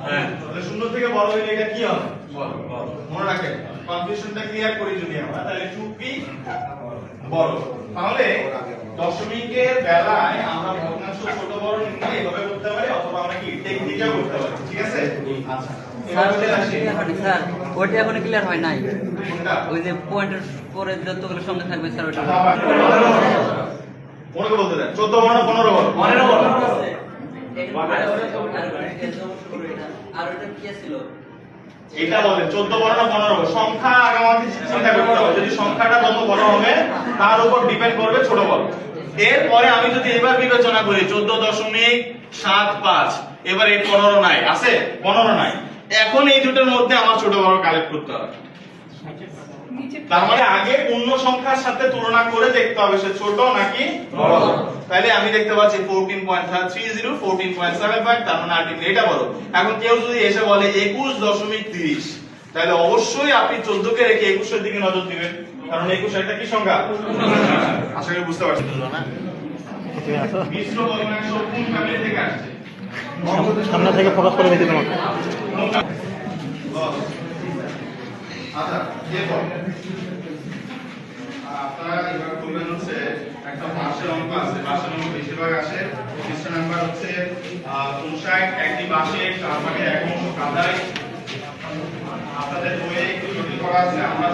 হ্যাঁ, তাহলে শূন্য থেকে বড় হইলে এটা কি হবে? বড়। মনে রাখেন, কনফিউশনটা ক্লিয়ার করি যদি আমরা, তাহলে 2p বড়। তাহলে দশমিকের বেলায় আমরা ভগ্নাংশ ছোট বড় নির্ণয় এভাবে করতে পারি, অথবা আমরা কি টেকনিকও করতে পারি। ঠিক আছে? আচ্ছা, এবার চলে আসি। স্যার ওইটা এখনো ক্লিয়ার হয় নাই। কোনটা? ওই যে পয়েন্টের পরে যতগুলো সংখ্যা থাকবে স্যার ওইটা মনে বলতে দেন, 14 বড় না 15 বড়? আর ওইটা কি ছিল? এটা বলেন 14 বড় না 15 বড়? সংখ্যা আগে আমাদের চিন্তা করতে হবে, যদি সংখ্যাটা যত বড় হবে তার উপর ডিপেন্ড করবে ছোট বড়। এরপরে আমি যদি এবার বিবেচনা করি 14.75, এবার এই 15 নাই, আছে 15 নাই, এখন এই দুটোর মধ্যে আমার ছোট বড় কালেক্ট করতে হবে। তার মানে আগে পূর্ণ সংখ্যার সাথে তুলনা করে দেখতে হবে সে ছোট নাকি বড়। তাহলে আমি দেখতে পাচ্ছি 14.30, 14.75, তার মানে আলটিমেটলি এটা বড়। এখন কেউ যদি এসে বলে 21.30, তাহলে অবশ্যই আপনি 14 কে রেখে 21 এর দিকে নজর দিবেন, কারণ 21 একটা কি সংখ্যা? আশা করি বুঝতে পারছেন না? মিশ্র ভগ্নাংশ কোন ফ্যামিলি থেকে আসছে? সামনে থেকে ফোকাস করে দিতে তোমাকে। আচ্ছা, এরপর আপনারা এবার করবেন হচ্ছে একটা পাশের অঙ্ক আছে, পাশের অঙ্ক বেশিরভাগ আসে পৃষ্ঠা নাম্বার হচ্ছে 59। একটি বাসে 4 ভাগের 1 অংশ কাদায় আপনাদের বইয়ে একটু জটিল করা আছে, আমরা